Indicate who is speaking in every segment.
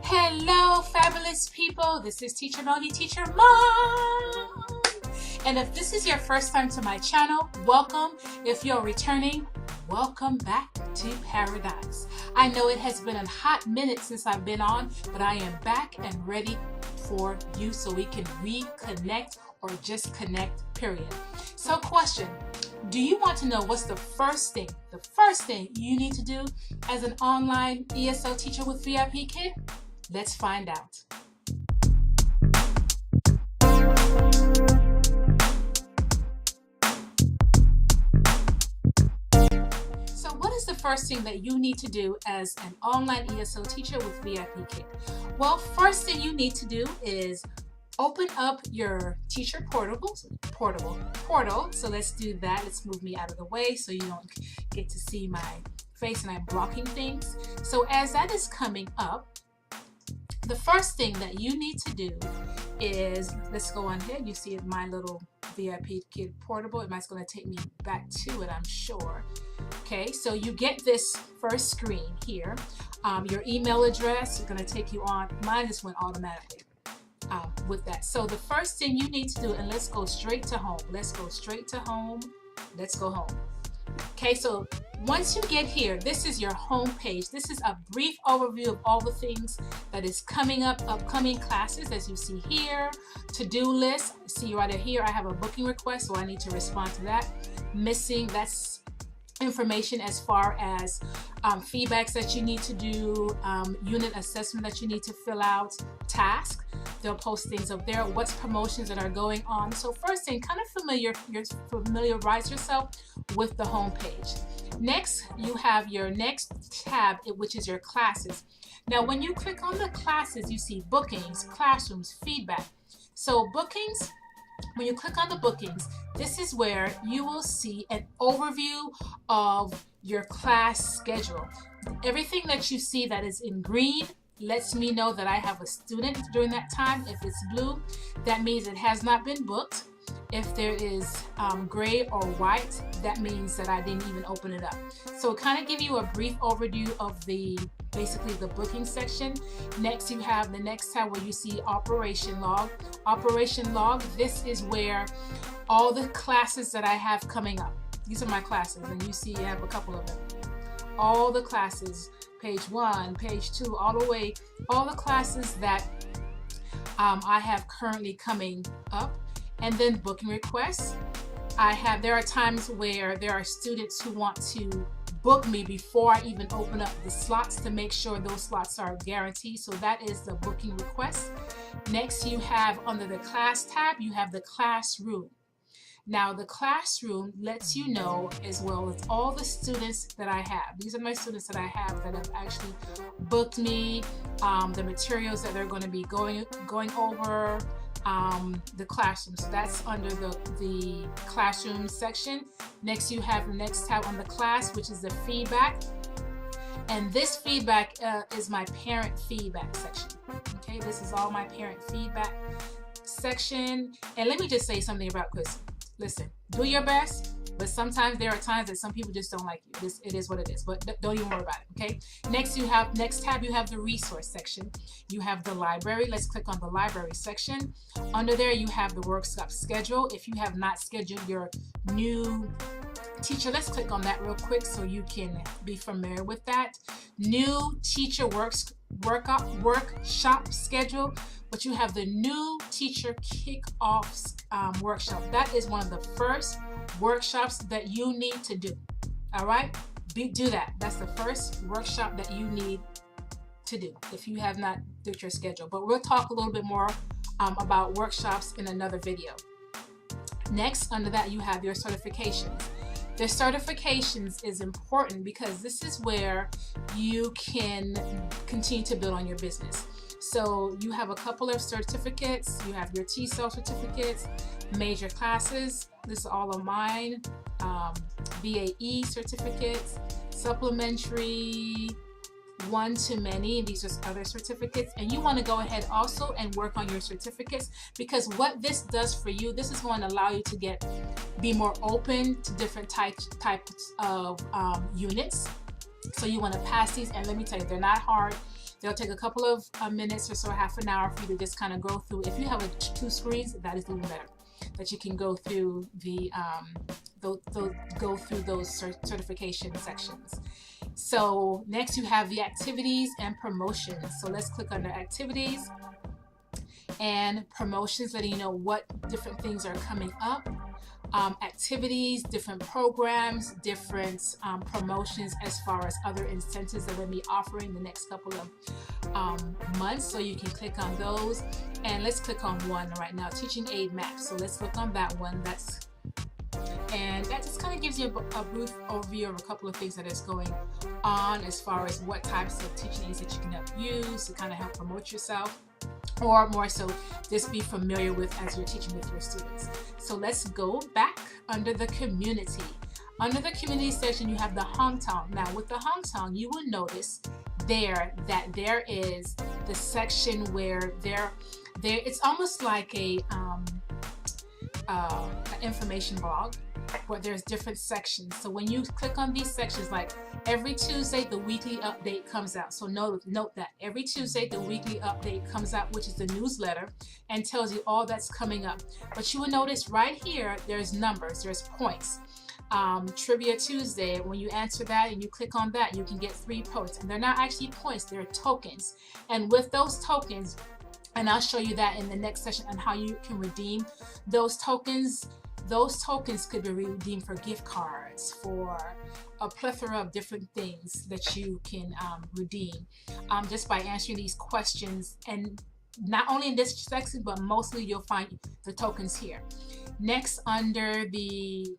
Speaker 1: Hello, fabulous people. This is Teacher Melody, Teacher Mom. And if this is your first time to my channel, welcome. If you're returning, welcome back to paradise. I know it has been a hot minute since I've been on, but I am back and ready for you so we can reconnect or just connect, period. So question, do you want to know what's the first thing you need to do as an online ESL teacher with VIPKID? Let's find out. So what is the first thing that you need to do as an online ESL teacher with VIPKID? Well, first thing you need to do is open up your teacher portal. So let's do that. Let's move me out of the way so you don't get to see my face and I'm blocking things. So as that is coming up, the first thing that you need to do is, let's go on here. You see my little VIPKID portable. It's going to take me back to it, I'm sure. Okay, so you get this first screen here. Your email address is going to take you on. Mine just went automatically with that. So the first thing you need to do, and let's go straight to home. Let's go straight to home. Let's go home. Okay, so once you get here, this is your home page. This is a brief overview of all the things that is coming up, upcoming classes, as you see here. To-do list, see right here, I have a booking request, so I need to respond to that. Missing, that's information as far as feedbacks that you need to do, unit assessment that you need to fill out, task. They'll post things up there, what's promotions that are going on. So first thing, kind of familiarize yourself with the home page. Next, you have your next tab, which is your classes. Now, when you click on the classes, you see bookings, classrooms, feedback. So bookings, when you click on the bookings, this is where you will see an overview of your class schedule. Everything that you see that is in green lets me know that I have a student during that time. If it's blue, that means it has not been booked. If there is gray or white, that means that I didn't even open it up. So it kind of give you a brief overview of basically the booking section. Next, you have the next tab where you see operation log. Operation log, this is where all the classes that I have coming up. These are my classes, and you see I have a couple of them. All the classes, page 1, page 2, all the way, all the classes that I have currently coming up. And then booking requests. There are times where there are students who want to book me before I even open up the slots to make sure those slots are guaranteed. So that is the booking request. Next, you have under the class tab, you have the classroom. Now the classroom lets you know as well as all the students that I have. These are my students that I have that have actually booked me, the materials that they're going to be going over, the classroom. So that's under the classroom section. Next, you have the next tab on the class, which is the feedback. And this feedback is my parent feedback section. Okay, this is all my parent feedback section. And let me just say something about quiz. Listen, do your best, but sometimes there are times that some people just don't like you. It is what it is, but don't even worry about it, okay? Next tab, you have the resource section. You have the library. Let's click on the library section. Under there, you have the workshop schedule. If you have not scheduled your new teacher, let's click on that real quick so you can be familiar with that. New teacher workshop schedule, but you have the new teacher kickoff workshop. That is one of the first workshops that you need to do. All right, do that. That's the first workshop that you need to do if you have not did your schedule. But we'll talk a little bit more about workshops in another video. Next, under that, you have your certifications. The certifications is important because this is where you can continue to build on your business. So you have a couple of certificates. You have your TESOL certificates, major classes. This is all of mine. VAE certificates, supplementary, one-to-many, and these are other certificates. And you want to go ahead also and work on your certificates, because what this does for you, this is going to allow you to be more open to different types of units. So you want to pass these, and let me tell you, they're not hard. They'll take a couple of minutes or so, half an hour for you to just kind of go through. If you have two screens, that is even better. That you can go through those certification sections. So next you have the activities and promotions. So let's click under activities and promotions, letting you know what different things are coming up. Activities, different programs, different promotions as far as other incentives that we'll be offering the next couple of months. So you can click on those, and let's click on one right now, teaching aid map. So let's click on that one. And that just kind of gives you a brief overview of a couple of things that is going on as far as what types of teaching aids that you can use to kind of help promote yourself, or more so just be familiar with as you're teaching with your students. So let's go back under the community. Under the community section, you have the Hongtong. Now with the Hongtong, you will notice there that there is the section where it's almost like a information blog, where there's different sections. So when you click on these sections, like every Tuesday the weekly update comes out. So note that every Tuesday the weekly update comes out, which is the newsletter, and tells you all that's coming up. But you will notice right here there's numbers, there's points. Trivia Tuesday, when you answer that and you click on that, you can get 3 points, and they're not actually points, they're tokens. And with those tokens, and I'll show you that in the next session on how you can redeem those tokens. Those tokens could be redeemed for gift cards, for a plethora of different things that you can redeem just by answering these questions. And not only in this section, but mostly you'll find the tokens here. Next, under the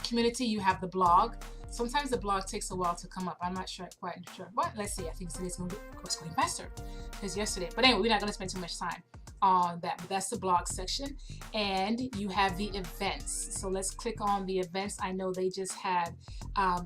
Speaker 1: community, you have the blog. Sometimes the blog takes a while to come up. I'm not quite sure, but let's see. I think it's going faster because yesterday. But anyway, we're not going to spend too much time on that, but that's the blog section. And you have the events. So let's click on the events. I know they just had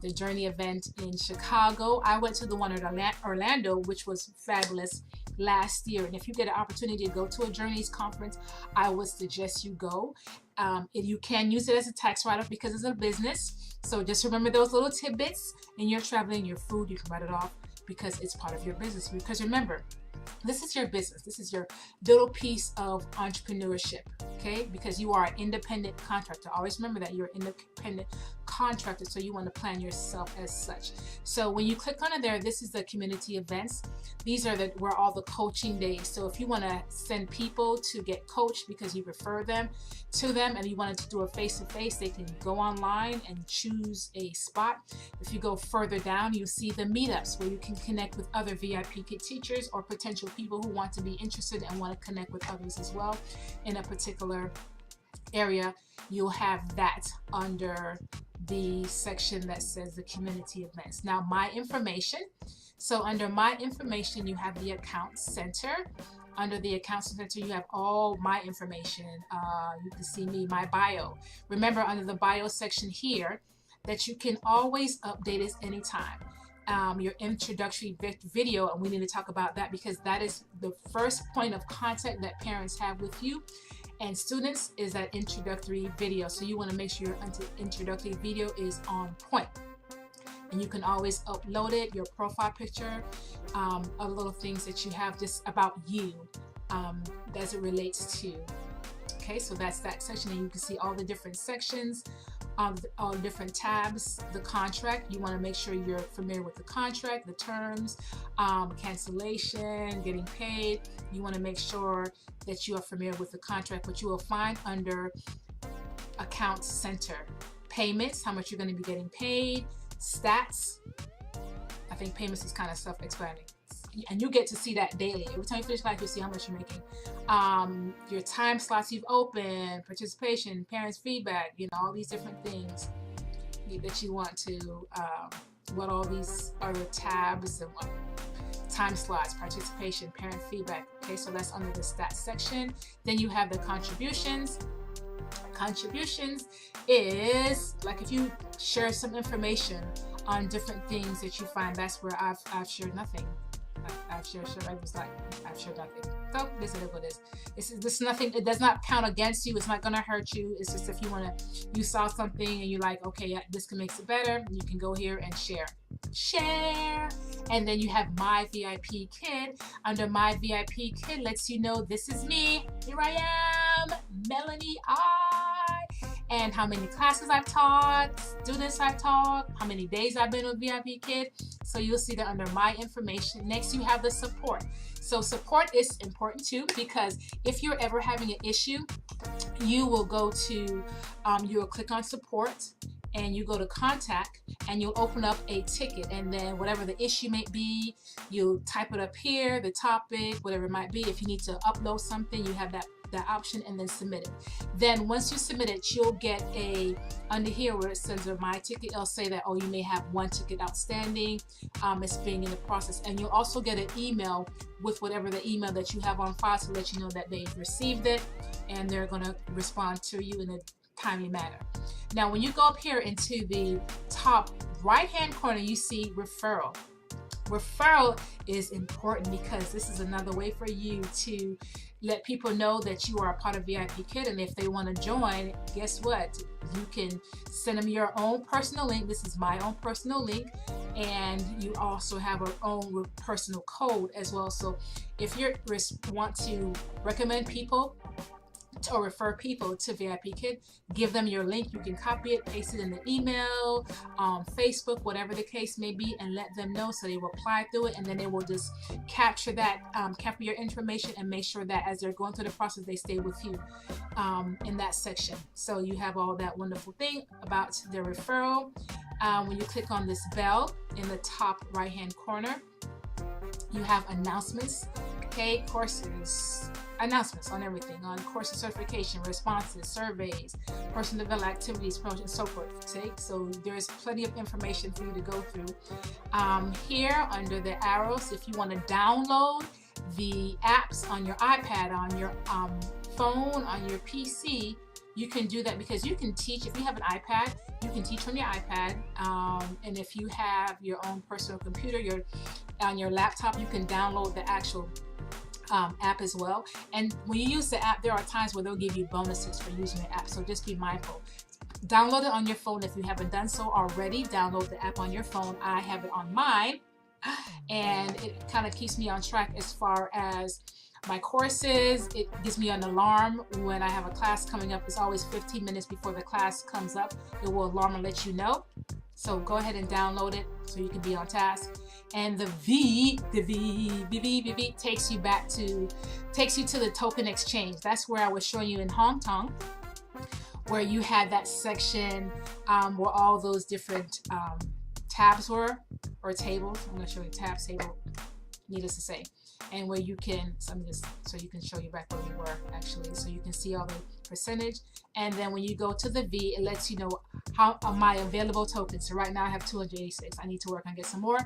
Speaker 1: the Journey event in Chicago. I went to the one in Orlando, which was fabulous last year. And if you get an opportunity to go to a Journeys conference, I would suggest you go. You can use it as a tax write-off because it's a business. So just remember those little tidbits. In your traveling, your food, you can write it off because it's part of your business. Because remember, this is your business. This is your little piece of entrepreneurship, okay? Because you are an independent contractor. Always remember that you're an independent contractor, so you want to plan yourself as such. So when you click on it there, this is the community events. These are where all the coaching days. So if you want to send people to get coached because you refer them to them and you wanted to do a face-to-face, they can go online and choose a spot. If you go further down, you see the meetups where you can connect with other VIPKID teachers or potential people who want to be interested and want to connect with others as well in a particular area. You'll have that under the section that says the community events. Now, my information. So under my information, you have the account center. Under the account center, you have all my information. You can see me, my bio. Remember, under the bio section here, that you can always update it anytime. Your introductory video, and we need to talk about that because that is the first point of contact that parents have with you and students, is that introductory video. So you want to make sure your introductory video is on point. And you can always upload it, your profile picture, of little things that you have just about you as it relates to. Okay, so that's that section, and you can see all the different sections, all the different tabs. The contract, you want to make sure you're familiar with the contract, the terms, cancellation, getting paid. You want to make sure that you are familiar with the contract. What you will find under account center, payments, how much you're going to be getting paid, stats. I think payments is kind of self-explanatory, and you get to see that daily. Every time you finish class, you'll see how much you're making. Your time slots you've opened, participation, parents' feedback, all these different things that you want to, what all these other tabs and time slots, participation, parent feedback. Okay, so that's under the stats section. Then you have the contributions. Contributions is like if you share some information on different things that you find. That's where I've shared nothing. I've shared nothing. So this is what it is. This nothing. It does not count against you. It's not gonna hurt you. It's just if you saw something and you're like, okay, this can make it better, you can go here and share. share, and then you have My VIP Kid. Under My VIP Kid lets you know this is me. Here I am, Melanie and how many classes I've taught, students I've taught, how many days I've been with VIP Kid. So you'll see that under My Information. Next you have the support. So support is important too, because if you're ever having an issue, you will go to, you'll click on support and you go to contact and you'll open up a ticket, and then whatever the issue may be, you'll type it up here, the topic, whatever it might be. If you need to upload something, you have that option, and then submit it. Then once you submit it, you'll get under here where it says My Ticket, it'll say that, oh, you may have one ticket outstanding, it's being in the process. And you'll also get an email with whatever the email that you have on file to let you know that they've received it and they're going to respond to you in a timely manner. Now when you go up here into the top right hand corner, you see referral. Referral is important because this is another way for you to let people know that you are a part of VIP Kid, and if they want to join, guess what? You can send them your own personal link. This is my own personal link, and you also have our own personal code as well. So if you want to recommend people or refer people to VIP Kid, give them your link. You can copy it, paste it in the email, Facebook, whatever the case may be, and let them know so they will apply through it, and then they will just capture that, capture your information and make sure that as they're going through the process, they stay with you in that section. So you have all that wonderful thing about their referral. When you click on this bell in the top right hand corner, you have announcements, okay, courses, announcements on everything, on courses, certification, responses, surveys, personal development activities, promotion, and so forth. Okay? So there's plenty of information for you to go through. Here under the arrows, if you want to download the apps on your iPad, on your phone, on your PC, you can do that, because you can teach. If you have an iPad, you can teach on your iPad, and if you have your own personal computer, on your laptop, you can download the actual app as well. And when you use the app, there are times where they'll give you bonuses for using the app, so just be mindful. Download it on your phone if you haven't done so already. Download the app on your phone. I have it on mine, and it kind of keeps me on track as far as my courses. It gives me an alarm when I have a class coming up. It's always 15 minutes before the class comes up. It will alarm and let you know. So go ahead and download it so you can be on task. And the V takes you to the token exchange. That's where I was showing you in Hong Kong, where you had that section where all those different tabs were, or tables. I'm going to show you tabs, table, needless to say. And where you can, so you can show you back where you were actually, so you can see all the percentage. And then when you go to the V, it lets you know how my available tokens. So right now I have 286. I need to work on get some more,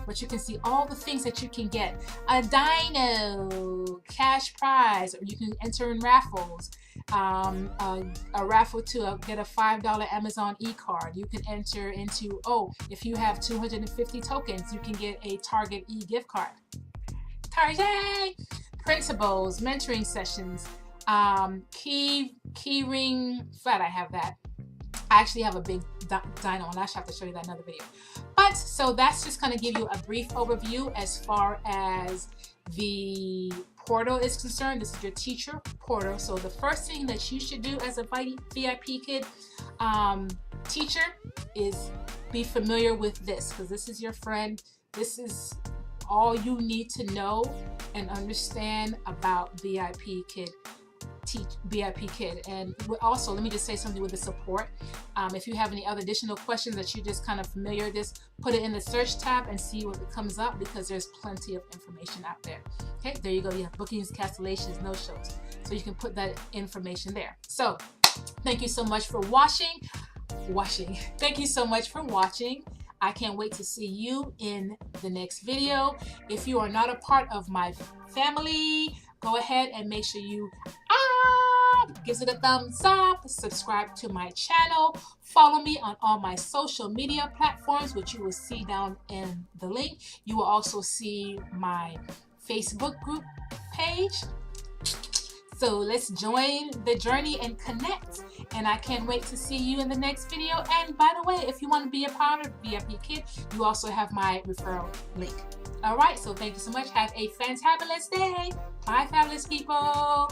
Speaker 1: but you can see all the things that you can get: a dino, cash prize, or you can enter in raffles, a raffle to get a $5 Amazon e-card. You can enter into, if you have 250 tokens, you can get a Target e-gift card. Target! Principles, mentoring sessions, key ring flat. I have that. I actually have a big dino, and I should have to show you that in another video. But so that's just going to give you a brief overview as far as the portal is concerned. This is your teacher portal. So the first thing that you should do as a VIP Kid teacher is be familiar with this, because this is your friend. This is all you need to know and understand about VIP Kid. VIP Kid. And also, let me just say something with the support. If you have any other additional questions that you're just kind of familiar with this, put it in the search tab and see what comes up, because there's plenty of information out there. Okay, there you go. You have bookings, cancellations, no shows. So you can put that information there. So thank you so much for watching. Thank you so much for watching. I can't wait to see you in the next video. If you are not a part of my family, go ahead and make sure you gives it a thumbs up, subscribe to my channel, follow me on all my social media platforms, which you will see down in the link. You will also see my Facebook group page. So let's join the journey and connect. And I can't wait to see you in the next video. And by the way, if you want to be a part of VIP Kid, you also have my referral link. All right, so thank you so much. Have a fantabulous day. Bye, fabulous people.